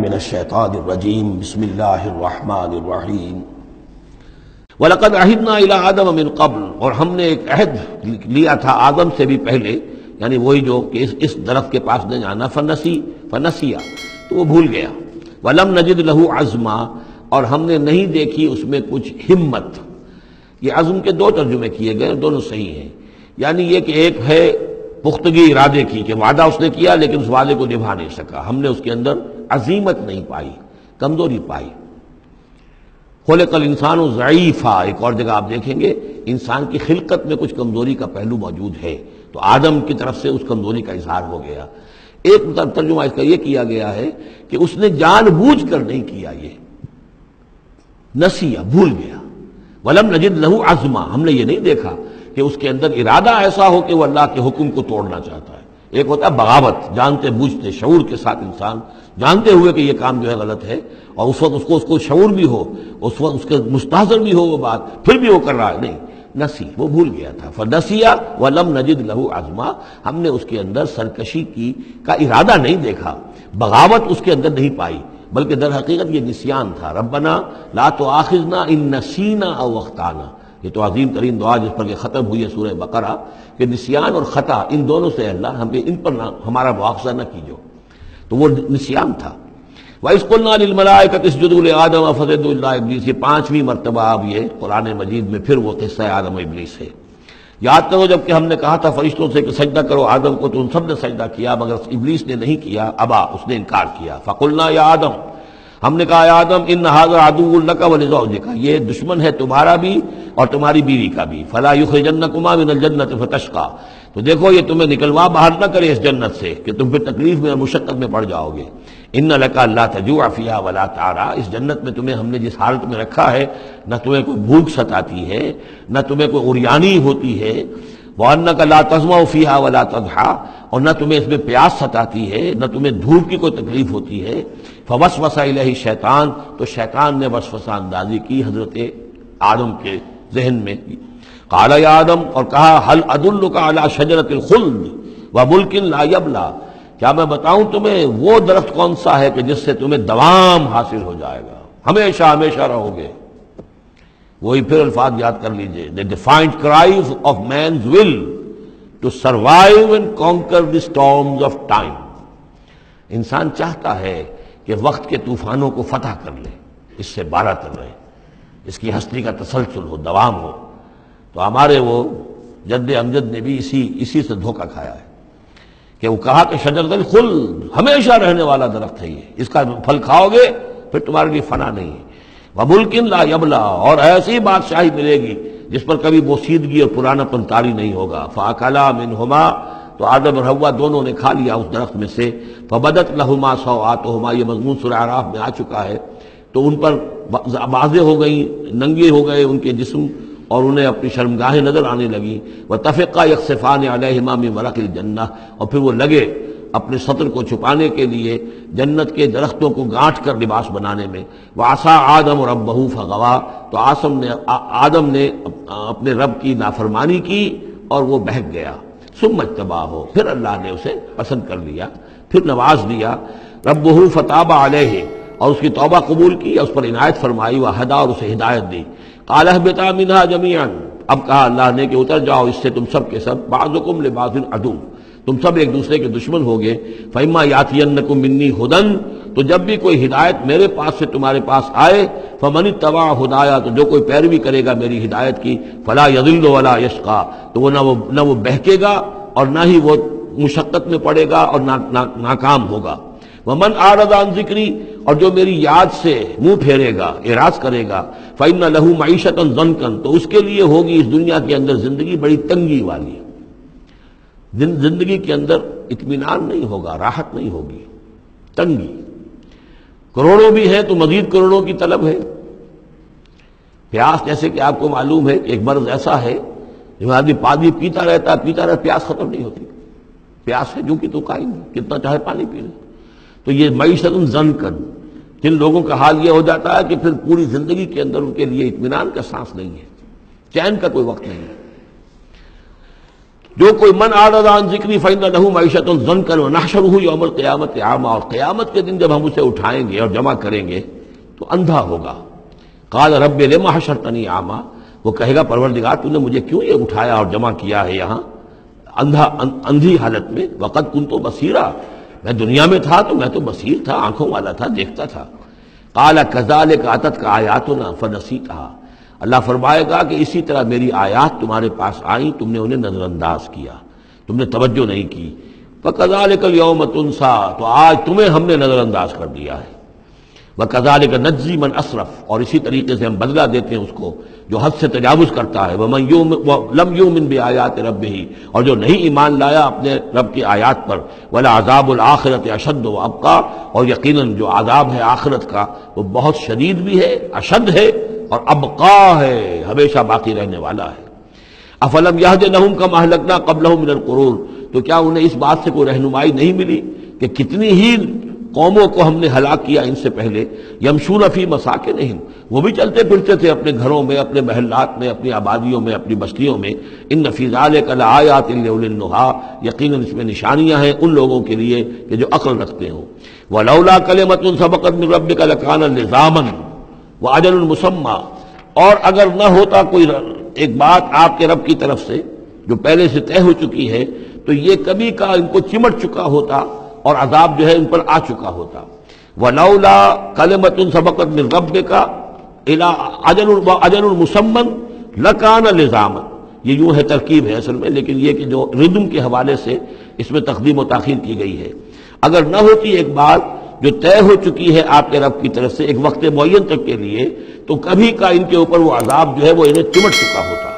من الشیطان الرجیم بسم اللہ الرحمن الرحیم وَلَقَدْ عَهِدْنَا إِلَىٰ آدَمَ مِن قَبْلُ، اور ہم نے ایک عہد لیا تھا آدم سے بھی پہلے، یعنی وہی جو کہ اس درخت کے پاس نہ جانا، فنسیا تو وہ بھول گیا، وَلَمْ نَجِدْ لَهُ عَزْمًا، اور ہم نے نہیں دیکھی اس میں کچھ ہمت۔ یہ عزم کے دو ترجمے کیے گئے، دونوں صحیح ہیں، یعنی یہ کہ ایک ہے پختگی ارادے کی کہ وعدہ اس نے کیا لیکن اس وعدے کو نبھا نہیں سکا، ہم نے اس کے اندر عزیمت نہیں پائی، کمزوری پائی۔ خلق الانسان ضعیفا، ایک اور جگہ آپ دیکھیں گے انسان کی خلقت میں کچھ کمزوری کا پہلو موجود ہے، تو آدم کی طرف سے اس کمزوری کا اظہار ہو گیا۔ ایک ترجمہ اس کا یہ کیا گیا ہے کہ اس نے جان بوجھ کر نہیں کیا، یہ نسیہ، بھول گیا۔ ولم نجد لہ عزما، ہم نے یہ نہیں دیکھا کہ اس کے اندر ارادہ ایسا ہو کہ وہ اللہ کے حکم کو توڑنا چاہتا ہے۔ ایک ہوتا ہے بغاوت، جانتے بوجھتے شعور کے ساتھ انسان جانتے ہوئے کہ یہ کام جو ہے غلط ہے، اور اس وقت اس کو شعور بھی ہو، اس وقت اس کے مستحضر بھی ہو وہ بات، پھر بھی وہ کر رہا ہے، نہیں، نسی، وہ بھول گیا تھا۔ فنسیا ولم نجد لہ عزما، ہم نے اس کے اندر سرکشی کا ارادہ نہیں دیکھا، بغاوت اس کے اندر نہیں پائی، بلکہ در حقیقت یہ نسیان تھا۔ ربنا لا تؤاخذنا ان نسینا او اخطانا، یہ تو عظیم ترین دعا جس پر کہ ختم ہوئی ہے سورہ بقرہ، کہ نسیان اور خطا ان دونوں سے اللہ ان پر ہمارا مواخذہ نہ کیجو، تو وہ نسیان تھا۔ وَإِذْ قُلْنَا لِلْمَلَائِكَةِ اسْجُدُوا لِآدَمَ فَسَجَدُوا إِلَّا إِبْلِيسَ، یہ پانچویں مرتبہ اب یہ قرآن مجید میں پھر وہ قصہ آدم و ابلیس ہے۔ یاد کرو جب کہ ہم نے کہا تھا فرشتوں سے کہ سجدہ کرو آدم کو، تو ان سب نے سجدہ کیا مگر ابلیس نے نہیں کیا، ابا، اس نے انکار کیا۔ فَقُلْنَا يَا آدم، ہم نے کہا اے آدم ان ھذا عدو لک ولزوجک، یہ دشمن ہے تمہارا بھی اور تمہاری بیوی کا بھی، فلا یخرجنکما من الجنۃ فتشقى، تو دیکھو یہ تمہیں نکلوا باہر نہ کرے اس جنت سے کہ تم پھر تکلیف میں اور مشقت میں پڑ جاؤ گے۔ ان لک الا تجوع فیھا ولا تعرى، اس جنت میں تمہیں ہم نے جس حالت میں رکھا ہے، نہ تمہیں کوئی بھوک ستاتی ہے، نہ تمہیں کوئی عریانی ہوتی ہے، وانک لا تظمأ فیھا ولا تضحى، اور نہ تمہیں اس میں پیاس ستاتی ہے، نہ تمہیں دھوپ کی کوئی تکلیف ہوتی ہے۔ فوسوس الیہ الشیطان، تو شیطان نے وسوسہ اندازی کی حضرت آدم کے ذہن میں۔ قال یا آدم، اور کہا هل ادلک علی شجرۃ الخلد وملک لا یبلی، کیا میں بتاؤں تمہیں وہ درخت کون سا ہے کہ جس سے تمہیں دوام حاصل ہو جائے گا، ہمیشہ ہمیشہ رہو گے۔ وہی پھر الفاظ یاد کر لیجئے، the defiant cries of man's will to survive and conquer the storms of time۔ انسان چاہتا ہے کہ وقت کے طوفانوں کو فتح کر لے، اس سے بارہ تر رہے، اس کی ہستی کا تسلسل ہو، دوام ہو۔ تو ہمارے وہ جد امجد نے بھی اسی سے دھوکہ کھایا ہے کہ وہ کہا کہ شجرۃ الخلد، ہمیشہ رہنے والا درخت ہے یہ، اس کا پھل کھاؤ گے پھر تمہارے لیے فنا نہیں ہے، وملک لا یبلی، اور ایسی بادشاہی ملے گی جس پر کبھی بوسیدگی اور پرانا پن طاری نہیں ہوگا۔ فاکلا منہما، تو آدم اور حوا دونوں نے کھا لیا اس درخت میں سے۔ فبدت لہما سوآتہما، یہ مضمون سورہ اعراف میں آ چکا ہے، تو ان پر واضح ہو گئی، ننگے ہو گئے ان کے جسم، اور انہیں اپنی شرمگاہیں نظر آنے لگیں۔ وطفقا یخصفان علیہما من ورق الجنہ، اور پھر وہ لگے اپنے سطر کو چھپانے کے لیے جنت کے درختوں کو گانٹھ کر لباس بنانے میں۔ وعصا آدم ربہ فغوا، تو آدم نے اپنے رب کی نافرمانی کی اور وہ بہک گیا۔ ثم اجتباہ، پھر اللہ نے اسے پسند کر لیا، پھر نواز دیا۔ ربہ فتاب علیہ، اور اس کی توبہ قبول کی، اس پر عنایت فرمائی، وہدیٰ، اور اسے ہدایت دی۔ قال اہبطا منہا جمیعا، اب کہا اللہ نے کہ اتر جاؤ اس سے تم سب کے سب، بعضکم لبعض عدو، تم سب ایک دوسرے کے دشمن ہوگے۔ فإما یأتینکم منی ھدی، تو جب بھی کوئی ہدایت میرے پاس سے تمہارے پاس آئے، فمن اتبع ھدایا، تو جو کوئی پیروی کرے گا میری ہدایت کی، فلا یضل ولا یشقی، تو وہ نہ وہ بہکے گا اور نہ ہی وہ مشقت میں پڑے گا اور ناکام ہوگا۔ ومن اعرض عن ذکری، اور جو میری یاد سے منہ پھیرے گا، اعراض کرے گا، فإن له معیشۃ ضنکا، تو اس کے لیے ہوگی اس دنیا کے اندر زندگی بڑی تنگی والی، زندگی کے اندر اطمینان نہیں ہوگا، راحت نہیں ہوگی، تنگی۔ کروڑوں بھی ہیں تو مزید کروڑوں کی طلب ہے۔ پیاس، جیسے کہ آپ کو معلوم ہے کہ ایک مرض ایسا ہے جو آدمی پانی پیتا رہتا، پیاس ختم نہیں ہوتی، پیاس ہے جو کہ تو قائم ہے، کتنا چاہے پانی پی لے۔ تو یہ معیشت ضنکن، جن لوگوں کا حال یہ ہو جاتا ہے کہ پھر پوری زندگی کے اندر ان کے لیے اطمینان کا سانس نہیں ہے، چین کا کوئی وقت نہیں ہے۔ جو کوئی من اعرض عن ذکری فإن له معیشۃ ضنکا ونحشرہ یوم القیامۃ اعمی، اور قیامت کے دن جب ہم اسے اٹھائیں گے اور جمع کریں گے تو اندھا ہوگا۔ قال رب لم حشرتنی اعمی، وہ کہے گا پروردگار تو نے مجھے کیوں یہ اٹھایا اور جمع کیا ہے یہاں اندھی حالت میں، وقد کنت بصیرا، میں دنیا میں تھا تو میں تو بصیر تھا، آنکھوں والا تھا، دیکھتا تھا۔ قال کذالک اتتک آیاتنا فنسیتھا، اللہ فرمائے گا کہ اسی طرح میری آیات تمہارے پاس آئیں، تم نے انہیں نظر انداز کیا، تم نے توجہ نہیں کی۔ فکذالک الیوم تنسیٰ، تو آج تمہیں ہم نے نظر انداز کر دیا ہے۔ وکذالک نجزی من اسرف، اور اسی طریقے سے ہم بدلہ دیتے ہیں اس کو جو حد سے تجاوز کرتا ہے۔ ومن لم یؤمن بآیات ربہ، اور جو نہیں ایمان لایا اپنے رب کی آیات پر۔ ولعذاب الآخرۃ اشد وابقیٰ، اور یقیناً جو عذاب ہے آخرت کا وہ بہت شدید بھی ہے، اشد ہے اور ابقا ہے، ہمیشہ باقی رہنے والا ہے۔ افلم یہد لہم کما اہلکنا قبلہم من القرون، تو کیا انہیں اس بات سے کوئی رہنمائی نہیں ملی کہ کتنی ہی قوموں کو ہم نے ہلاک کیا ان سے پہلے۔ یمشون فی مساکنہم، وہ بھی چلتے پھرتے تھے اپنے گھروں میں، اپنے محلات میں، اپنی آبادیوں میں، اپنی بستیوں میں۔ ان فی ذلک لآیات لأولی النہیٰ، یقیناً اس میں نشانیاں ہیں ان لوگوں کے لیے کہ جو عقل رکھتے ہوں۔ ولولا کلمۃ سبقت من ربک لکان لزاما وأجل مسمى، اور اگر نہ ہوتا کوئی ایک بات آپ کے رب کی طرف سے جو پہلے سے طے ہو چکی ہے تو یہ کبھی کا ان کو چمٹ چکا ہوتا اور عذاب جو ہے ان پر آ چکا ہوتا۔ ولولا کلمۃ سبقت من ربک الی اجل مسمى لکان لزاما، یہ یوں ہے ترکیب ہے اصل میں، لیکن یہ کہ جو ردم کے حوالے سے اس میں تقدیم و تاخیر کی گئی ہے۔ اگر نہ ہوتی ایک بات جو طے ہو چکی ہے آپ کے رب کی طرف سے ایک وقت معین تک کے لیے، تو کبھی کا ان کے اوپر وہ عذاب جو ہے وہ انہیں چمٹ چکا ہوتا۔